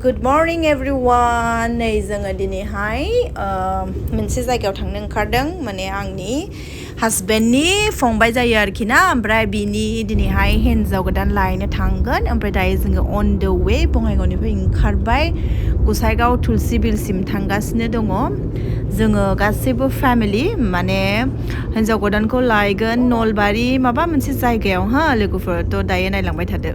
Good morning everyone. नै जोङो दिनैहाय मोनसे जायगायाव थांनो ओंखारदों माने आंनि हासबेन्डनि फंबाय जायो आरोखि ना ओमफ्राय बिनि दिनैहाय हिन्जाव गोदान लायनो थांगोन ओमफ्राय दायो जोङो अन द वे बङाइगावनिफ्राय ओंखारबाय गसाइगाव तुलसि बिलसिम थांगासिनो दङ जोङो गासैबो फेमिलि माने हिन्जाव गोदानखौ लायगोन नलबारि माबा मोनसे जायगायाव लोगोफोर थ' दायो नायलांबाय थादो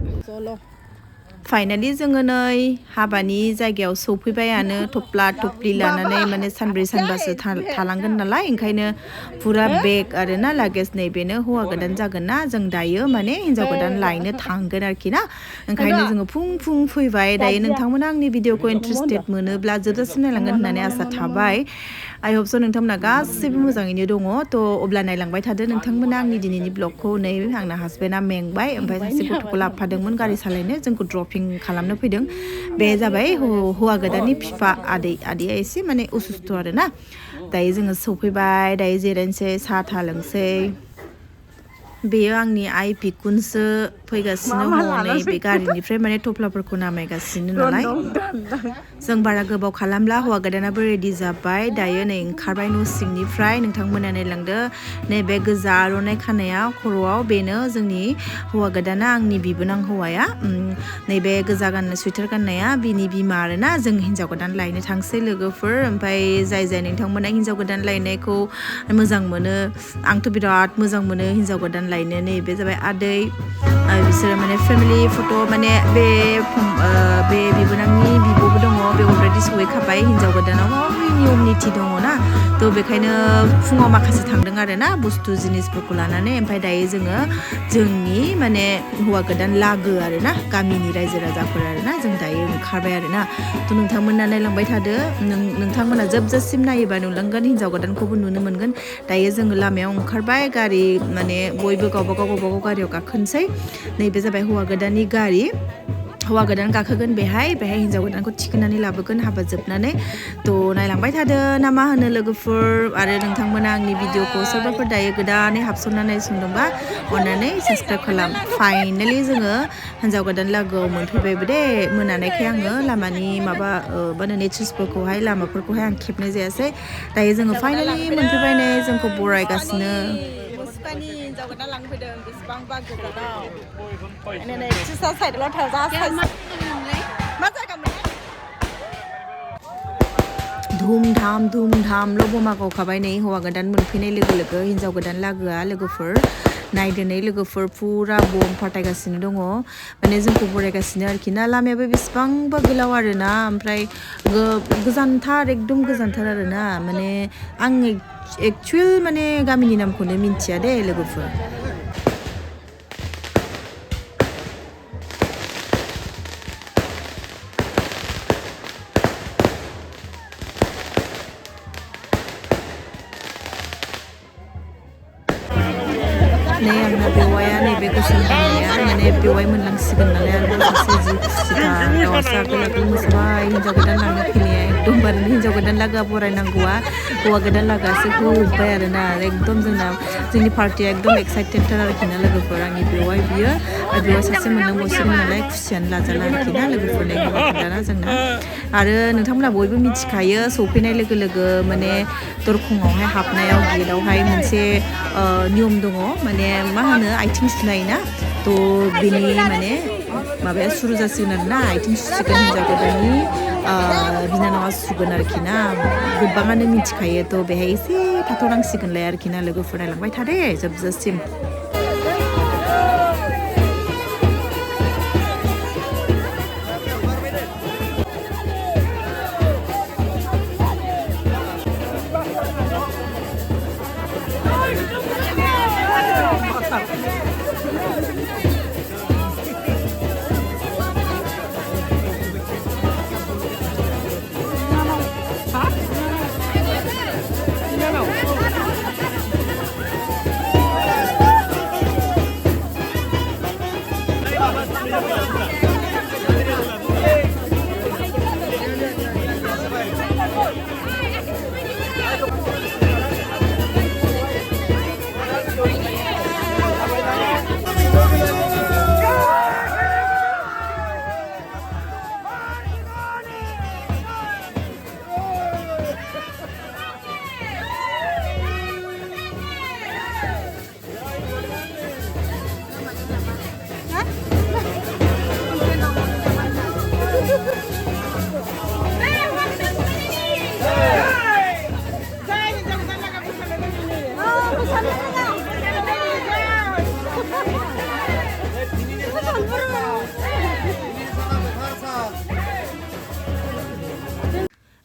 फाइनालि जोङो नै हाबानि जायगायाव सौफैबायानो थफ्ला थफ्लि लानानै माने सानब्रै सानबासो थालांगोन नालाय ओंखायनो पुरा बेग आरो ना लागेज नै बेनो हौवा गोदान जागोन ना जों दायो माने हिन्जाव गोदान लायनो थांगोन आरोखि ना ओंखायनो जोङो फुं फैबाय दायो नोंथांमोना आंनि भिडिअखौ इन्ट्रेस्टेड मोनोब्ला जोबजासिम नायलांगोन होननानै आसा थाबाय आइ होप स' नोंथांमोना गासैबो मोजाङैनो दङ थ' अब्ला नायलांबाय थादो नोंथांमोना आंनि दिनैनि ब्लगखौ नै आंना हासबेन्डआ मेंबाय ओमफ्राय सासे गथ'खौ लाबोफादोंमोन गारि सालायनो जोंखौ ड्रपिं खालामनो फैदों बे जाबाय हौवा गोदाननि बिफा आदैया एसे माने उसुस्थ' आरो ना दायो जोङो सौफैबाय दायो जिरायनोसै साहा लोंसै बेयो आंनि आइ बिखुनसो फैगासिनो हनै बे गारिनिफ्राय माने थफ्लाफोरखौ नामायगासिनो नालाय जों बारा गोबाव खालामला हौवा गोदानाबो रेडि जाबाय दायो नै ओंखारबाय न' सिंनिफ्राय नोंथांमोना नायलांदो नैबे गोजा आर'नाइ खानाया खर'आव बेनो जोंनि हौवा गोदाना आंनि बिबोनां हौवाया नैबे गोजा सुइटार गाननाया बिनि बिमा आरोना जों हिन्जाव गोदान लायनो थांसै लोगोफोर ओमफ्राय जाय नोंथांमोना हिन्जाव गोदान लायनायखौ मोजां मोनो आंथ' बिराद मोजां मोनो हिन्जाव गोदान लायनो नैबे जाबाय आदै बिसोरो माने फेमिलि फट' माने बे बिबोनांनि बिब'बो दङ बे अलरेडि सहैखाबाय हिन्जाव गोदानाव नियम निथि दङ ना थ' बेखायनो फुङाव माखासे थांदों आरो ना बुस्थु जिनिसफोरखौ लानानै ओमफ्राय दायो जोङो जोंनि माने हौवा गोदान लागो आरो ना गामिनि रायजो राजाफोर आरो ना जों दायो ओंखारबाय आरो ना थ' नोंथांमोना नायलांबाय थादो नोंथांमोना जोबजासिम नायोबा नुलांगोन हिन्जाव गोदानखौबो नुनो मोनगोन दायो जोङो लामायाव ओंखारबाय गारि माने बयबो गावबागाव गारियाव गाखोनोसै नैबे जाबाय हौवा गोदाननि गारि हौवा गोदान गाखोगोन बेहाय हिन्जाव गोदानखौ थिखोनानै लाबोगोन हाबा जोबनानै थ' नायलांबाय थादो ना मा होनो लोगोफोर आरो नोंथांमोना आंनि भिडिअखौ सोरबाफोर दायो गोदानै हाबसननानै नायसनदोंबा अन्नानै साबस्क्राइब खालाम फाइनालि जोङो हिन्जाव गोदान लागोआव मोनफैबायबो दे मोनानायखाय आङो लामानि माबा नेचार्सफोरखौहाय लामाफोरखौहाय आं खेबनाय जायासै दायो जोङो फाइनालि मोनफैबाय नै जोंखौ बरायगासिनो मुसुखानि हिन्जाव गोदान लांफैदों बेसेबांबा गोजानाव नै टिसा साइडल' मा जायगा मोनलाय धुम-धामल' बमा गावखाबाय नै हौवा गोदान मोनफैनाय लोगो हिन्जाव गोदान लागोआ लोगोफोर नायदोनै लोगोफोर फुरा बम फाटायगासिनो दङ माने जोंखौ बरायगासिनो आरोखि ना लामायाबो बेसेबांबा गोलाव आरो ना ओमफ्राय एकदम गोजानथार आरो ना माने आं एक्चुयेल माने गामिनि नामखौनो मिन्थिया दे लोगोफोर नै आंना बेवाया नैबे गोसोम गाननाया माने बेवाय मोनलांसिगोन नालाय आरो सासे जि खुसिथार दाउसा गोलाव मोसाबाय हिन्जाव गोदान लांनो फैनाया एकदमबारे हिन्जाव गोदान लागोआ बरायनांगौआ हौवा गोदान लागोआसो होबाय आरो ना एकदम जोंनि पार्टिया एकदम एक्साइटेडथार आरोखि ना लोगोफोर आंनि बेवाय बियो आरो बेवाय सासे मोननांगौसिगोन नालाय खुसियानो लाजाला आरोखि ना लोगोफोर नै हौवा गोदाना जोंना आरो नोंथांमोना बयबो मिथिखायो सौफैनाय लोगो माने दरखंआवहाय हाबनायाव गेटआवहाय मोनसे नियम दङ माने मा होनो आथिं सुनाय ना थ' बेनि माने माबाया सुरु जासिगोन आरो ना आथिं सुसिगोन हिन्जाव गोदाननि बिनानावा सुगोन आरोखि ना गोबाङानो मिथिखायो थ' बेहाय एसे थाथ'नांसिगोनलाय आरोखि ना लोगोफोर नायलांबाय थादे जोबजासिम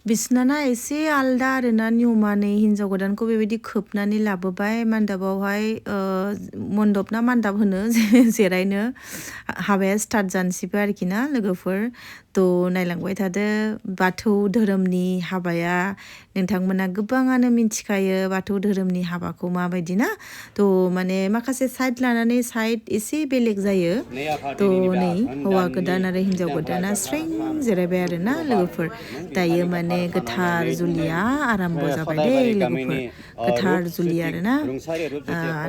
बिसनाना एसे आलदा आरोना नियमा नै हिनजाव गोदानखौ बेबायदि खोबनानै लाबोबाय मान्दाबावहाय मन्दप ना मान्दाब होनो जिरायनो हाबाया स्टार्ट जानोसैबो आरोखि ना लोगोफोर थ' नायलांबाय थादो बाथौ धोरोमनि हाबाया नोंथांमोना गोबाङानो मिन्थिखायो बाथौ धोरोमनि हाबाखौ माबायदि ना थ' माने माखासे साइड लानानै साइड एसे बेलेग जायो थ' नै हौवा गोदान आरो हिनजाव गोदाना स्रें जिरायबाय आरोना लोगोफोर दायो माने गोथार जुलिया आराम्भ जाबाय दे लोगोफोर गोथार जुलि आरोना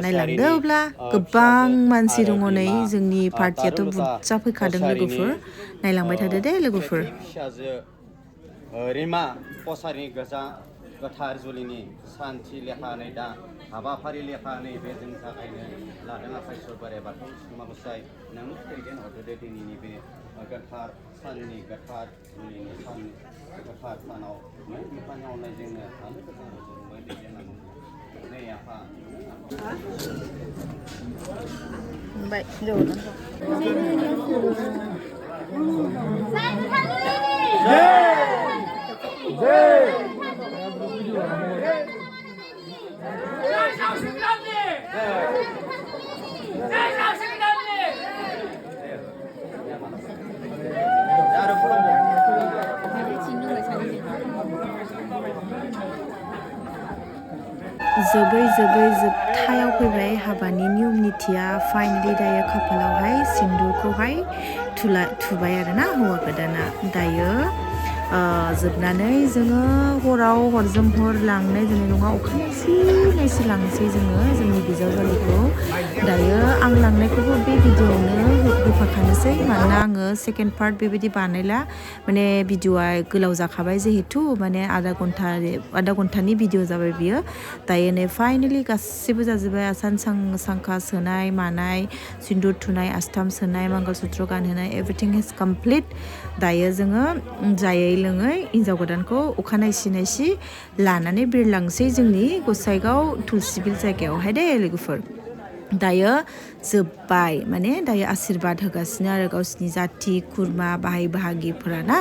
नायलांदो अब्ला गोबां मानसि दङ नै जोंनि पार्टियाथ' बुरजा फैखादों लोगोफोर नायलांबाय थादो दे लोगोफोर रिमा कसारिनि गोजा गोथार जुलिनि सान्थि लेखानै दा हाबाफारि लेखानै बे जों थाखायनो लादों आफा इसोर बोराइ बाथौ सिमा गसाइ नों दैदेन हरदो दे दिनैनि बे गोथार साननि गोथार जुलिनि सान गोथार सानाव नों बिफानि अननायजोंनो आलो गोजोन रुजुरुमुयै दैदेनलांनो नै आफा बाय जौना जोबै जोबथायाव फैबाय हाबानि नियम निथिया फाइनालि दायो खाफालावहाय सिन्दुरखौहाय थुबाय आरोना हौवा गोदाना दायो जोबनानै जोङो हराव हरजों हर लांनाय जानाय नङा अखानायसै लांसै जोङो जोंनि बिजावजालिखौ दायो आं लांनायखौबो बे भिडिअआवनो होफाखानोसै मानोना आङो सेकेन्ड पार्ट बेबायदि बानायला माने भिडिअआ गोलाव जाखाबाय जिहेतु माने आधा घन्टानि भिडिअ जाबाय बियो दायो नै फाइनालि गासिबो जाजोब्बाय आसान सांखा सोनाय मानाय सिन्दुर थुनाय आस्थाम सोनाय मंगलसूत्र गानहोनाय एभ्रिथिं इज कमप्लिट दायो जोङो जायै लोङै हिनजाव गोदानखौ अखानायसि लानानै बिरलांसै जोंनि गसाइगाव तुलसिबिल जायगायावहाय दे लोगोफोर दायो जोब्बाय माने दायो आशीर्बाद होगासिनो आरो गावसिनि जाथि खुरमा बाहाय बाहागिफोरा ना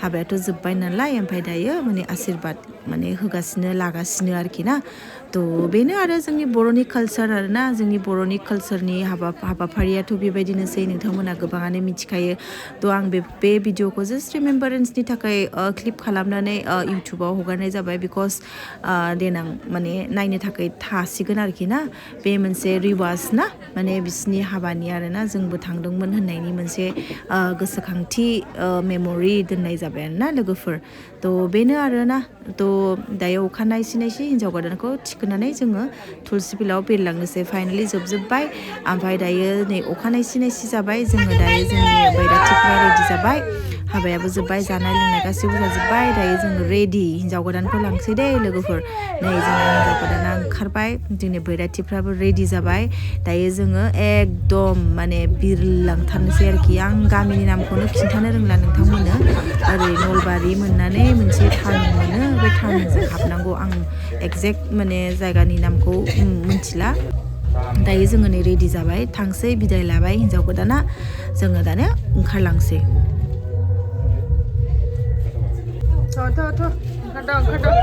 हाबायाथ' जोब्बाय नालाय ओमफ्राय दायो माने आशीर्बाद माने होगासिनो लागासिनो आरोखि ना थ' बेनो आरो जोंनि बर'नि कालचार आरोना जोंनि बर'नि कालचारनि हाबाफारियाथ' बेबायदिनोसै नोंथांमोना गोबाङानो मिथिखायो थ' आं बे भिडिअखौ जास्ट रिमेम्बारेन्सनि थाखाय क्लिप खालामनानै इउटुबाव हगारनाय जाबाय बिकज देनां माने नायनो थाखाय थासिगोन आरोखि ना बे मोनसे रिवाज ना माने बिसिनि हाबानि आरोना जोंबो थांदोंमोन होननायनि मोनसे गोसोखांथि मेम'रि दोननाय जाबाय आरोना लोगोफोर थ' बेनो आरोना थ' दायो अखानायसि हिनजाव गोदानखौ थिखोनानै जोङो तुलसिबिलाव बिरलांनोसै फाइनालि जोबजोब्बाय ओमफ्राय दायो नै अखानायसि जाबाय जोङो दायो जोंनि बैराथिफ्रा रेडि जाबाय हाबायाबो जोब्बाय जानाय लोंनाय गासैबो जाजोब्बाय दायो जोङो रेडि हिनजाव गोदानखौ लांसै दे लोगोफोर नै जोंना हिनजाव गोदाना ओंखारबाय जोंनि बैराथिफ्राबो रेडि जाबाय दायो जोङो एकदम माने बिरलांथारनोसै आरोखि आं गामिनि नामखौनो खिन्थानो रोंला नोंथांमोननो ओरै नलबारि मोननानै मोनसे टार्निं मोनो बे टार्निंजों हाबनांगौ आं एक्जेक्ट माने जायगानि नामखौ मिथिला दायो जोङो नै रेडि जाबाय थांसै बिदाय लाबाय हिनजाव गोदाना जोङो दानो ओंखारलांसै ओंखारदों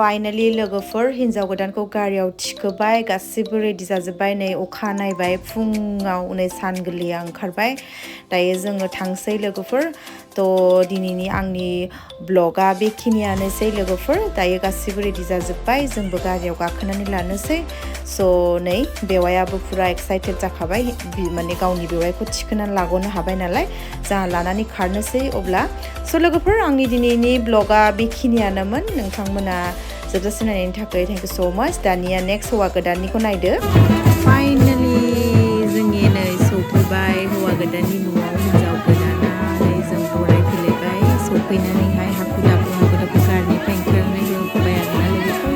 फाइनालि लोगोफोर हिन्जाव गोदानखौ गारियाव थिखोबाय गासिबो रेडि जाजोब्बाय नै अखा नायबाय फुङाव नै सान गोरलैया ओंखारबाय दायो जोङो थांसै लोगोफोर थ' दिनैनि आंनि ब्लगा बेखिनियानोसै लोगोफोर दायो गासिबो रेडि जाजोब्बाय जोंबो गारियाव गाखोनानै लानोसै स' नै बेवायाबो फुरा एक्साइटेड जाखाबाय माने गावनि बेवायखौ थिखोनानै लाग'नो हाबाय नालाय जोंहा लानानै खारनोसै अब्ला स' लोगोफोर आंनि दिनैनि ब्लगा बेखिनियानोमोन नोंथांमोना जोबजासिम नायनायनि थाखाय थेंक इउ स' माच दानिया नेक्स्ट हौवा गोदाननिखौ नायदो फाइनालि जोंनि नै सौफैबाय हौवा गोदाननि न'आव हिन्जाव गोदाना नै जों बरायफैलायबाय सौफैनानैहाय हाखु दाखु गारिनिफ्राय ओंखारनानै होबाय आरोना लोगोफोर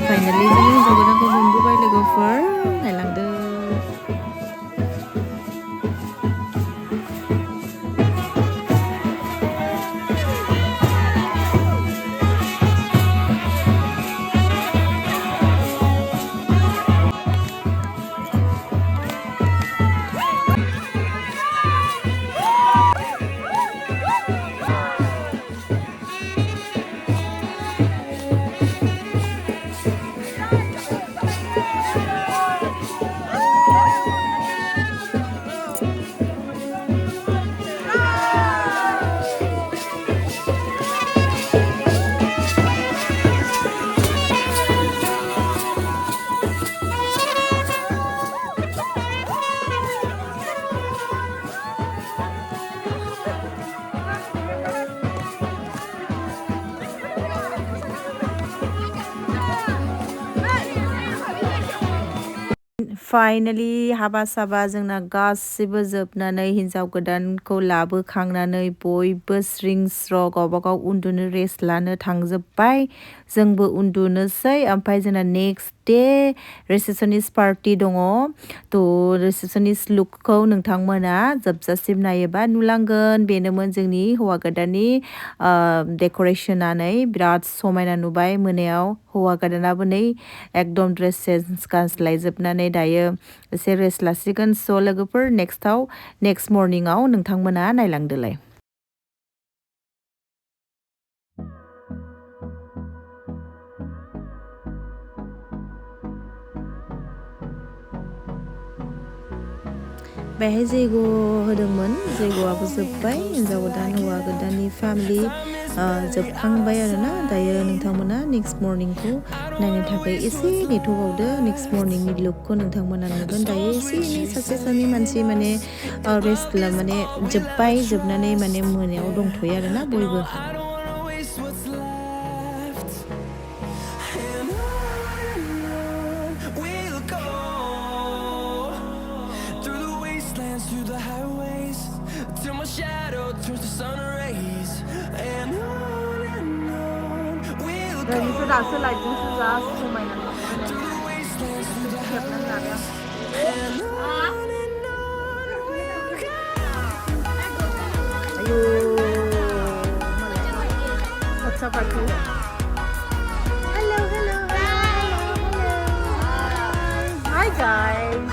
फाइनालि जों हिन्जाव गोदानखौ मोनबोबाय लोगोफोर नायलांदो फाइनालि हाबा साबा जोंना गासिबो जोबनानै हिन्जाव गोदानखौ लाबोखांनानै बयबो स्रिं स्र' गावबागाव उन्दुनो रेस्ट लानो थांजोब्बाय जोंबो उन्दुनोसै ओमफ्राय जोंना नेक्स्ट डे रिसेपसनिस्ट पार्टि दङ थ' रिसेपसनिस्ट लुकखौ नोंथांमोना जोबजासिम नायोबा नुलांगोन बेनोमोन जोंनि हौवा गोदाननि डेक'रेसना नै बिराद समायना नुबाय मोनायाव हौवा गोदानाबो नै एकदम ड्रेस सेन्स गानस्लायजोबनानै दायो एसे रेस्ट लासिगोन स' लोगोफोर नेक्स्ट मर्निंआव नोंथांमोना नायलांदोलाय बेहाय जैग' होदोंमोन जैग'आबो जोब्बाय हिन्जाव गोदान हौवा गोदाननि फेमिलि जोबखांबाय आरोना दायो नोंथांमोना नेक्स्ट मर्निंखौ नायनो थाखाय एसे नेथ'बावदो नेक्स्ट मर्निंनि लुकखौ नोंथांमोना नुगोन दायो एसे एनै सासे सानै मानसि माने रेस्ट माने जोबनानै माने मोनायाव दंथ'यो आरोना बयबो Rayniखौ दासो लाइटजोंसो जा समायना खेबनानै लादों आयौ What's up, Batow? Hello. Hi, guys.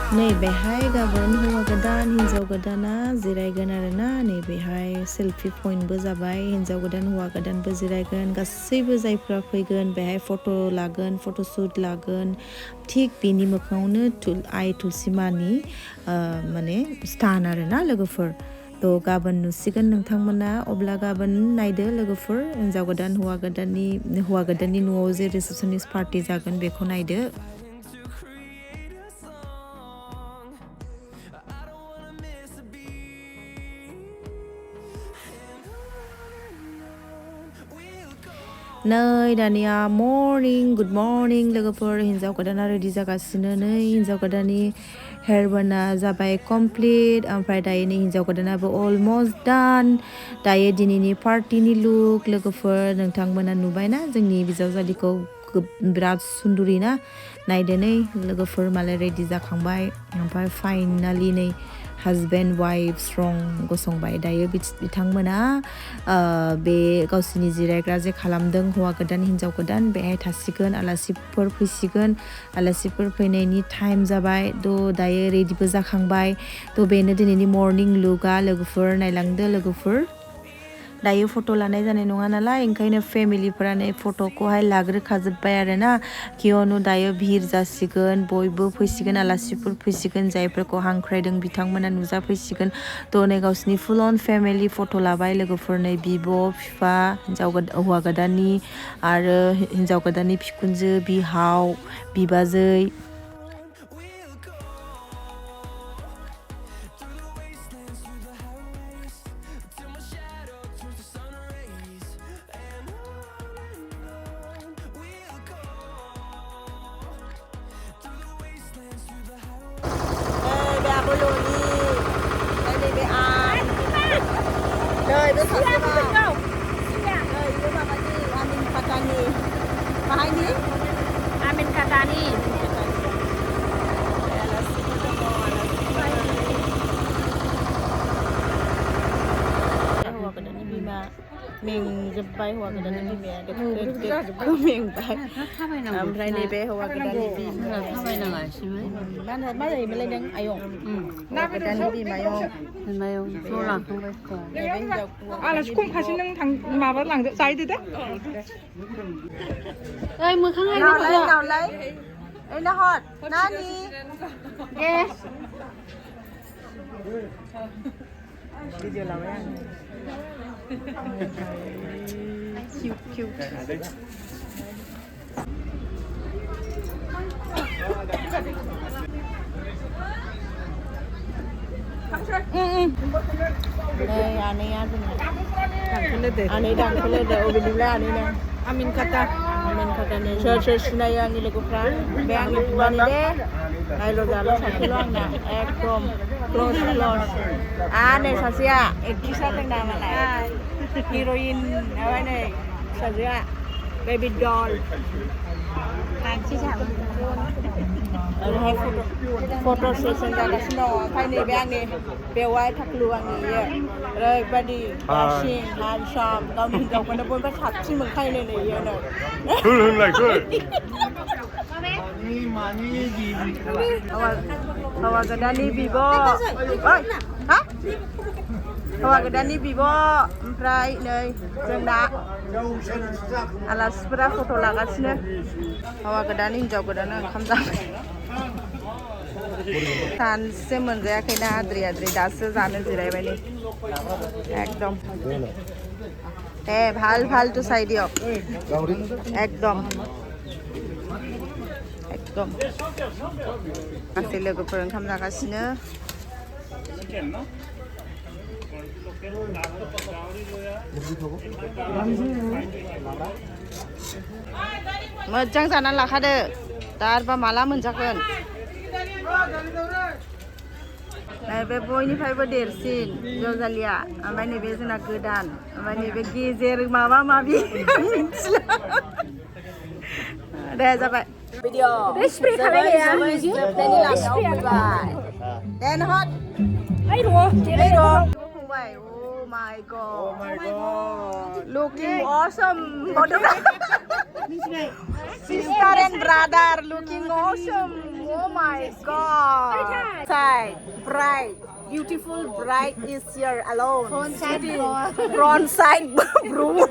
नै बेहाय गाबोन हौवा गोदान हिन्जाव गोदाना जिरायगोन आरोना नै बेहाय सेल्फि पइन्टबो जाबाय हिन्जाव गोदान हौवा गोदानबो जिरायगोन गासैबो जायफ्रा फैगोन बेहाय फट' लागोन फट'शुट लागोन थिग बेनि मोखाङावनो आइ तुलसिमानि माने स्टान आरोना लोगोफोर थ' गाबोन नुसिगोन नोंथांमोना अब्ला गाबोन नायदो लोगोफोर हिन्जाव गोदान हौवा गोदाननि न'आव जे रिसेपसनिस्ट पार्टि जागोन बेखौ नायदो नै दानिया गुड मर्निं लोगोफोर हिन्जाव गोदाना रेडि जागासिनो नै हिन्जाव गोदाननि हेयार बाना जाबाय कमप्लिट ओमफ्राय दायो नै हिन्जाव गोदानाबो अलमस्ट डान दायो दिनैनि पार्टिनि लुक लोगोफोर नोंथांमोना नुबायना जोंनि बिजावजालिखौ बिराद सुन्दुरि ना नायदो नै लोगोफोर मालाय रेडि जाखांबाय ओमफ्राय फाइनालि नै हाजबेन्ड वाइफ स्ट्रं गसंबाय दायो बिथांमोना बे गावसिनि जिरायग्रा जे खालामदों हौवा गोदान हिन्जाव गोदान बेहाय थासिगोन आलासिफोर फैसिगोन आलासिफोर फैनायनि टाइम जाबाय थ' दायो रेडिबो जाखांबाय थ' बेनो दिनैनि मर्निं लुकआ लोगोफोर नायलांदो लोगोफोर दायो फट' लानाय जानाय नङा नालाय ओंखायनो फेमिलिफोरानो फट'खौहाय लाग्रोखाजोब्बाय आरो ना कियनो दायो भिर जासिगोन बयबो फैसिगोन आलासिफोर फैसिगोन जायफोरखौ हांख्रायदों बिथांमोना नुजाफैसिगोन थ' नै गावसिनि फुल अन फेमिलि फट' लाबाय लोगोफोरनि बिब' बिफा हौवा गोदाननि आरो हिन्जाव गोदाननि बिखुनजो बिहाव बिबाजै Amin katani. मेंजोब्बाय हौवा गोदाननि बिमाया दोखो मेंबाय ओमफ्राय नैबे हौवा गोदाननि बिमा मा जायोमोनलाय नों आयं हौवा गोदाननि बिमायं ज' लांखांबाय आलासि खमखासै नों माबा लांदो जाहैदो दे ओइ मोखां नावलाय ओइ नाहर नानि दे भिडिअ लाबाय आं किउट नै आनैया जोंना आनै दांखोलोदो अबेनिफ्राय आनैना आमिन खातानि सोर सिनायो आंनि लोगोफ्रा बे आंनि बिमानि दे नायल' जाल' सासेल' आंना एकदम क्लस नै सासेया एक्ट्रिस जादों मालाय हिर'इन माबा नै फिसाजोआ बेबि डल ओरैहाय फट' सेसन जागासिनो दङ ओमफ्राय नैबे आंनि बेवाइ थाख्लु आंनि इयो ओरैबायदि दासिं हानसाम गावनि हिनजावखौनो बयबो साबसिन मोनखायो नै इयोनो हौवा गोदाननि बिब' हौवा गोदाननि बिब' ओमफ्राय नै जोंना आलासिफोरा फट' लागासिनो हौवा गोदान हिनजाव गोदान ओंखाम जाबाय सानसे मोनजायाखैना आद्रि दासो जानो जिरायबाय नै एकदम दे भालटु चाइ दियक एकदम गासै लोगोफोर ओंखाम जागासिनो मोजां जानानै लाखादो दा आरोबा माला मोनजागोन नैबे बयनिफ्रायबो देरसिन जजालिया ओमफ्राय नैबे जोंना गोदान ओमफ्राय नैबे गेजेर माबा माबि मिथिला दे जाबाय भिडिअ जोबनायनि लामायाव फैबाय दे नहर फंबाय oh my god looking awesome sister and brother looking awesome oh my god side bright beautiful bride is here alone front side blue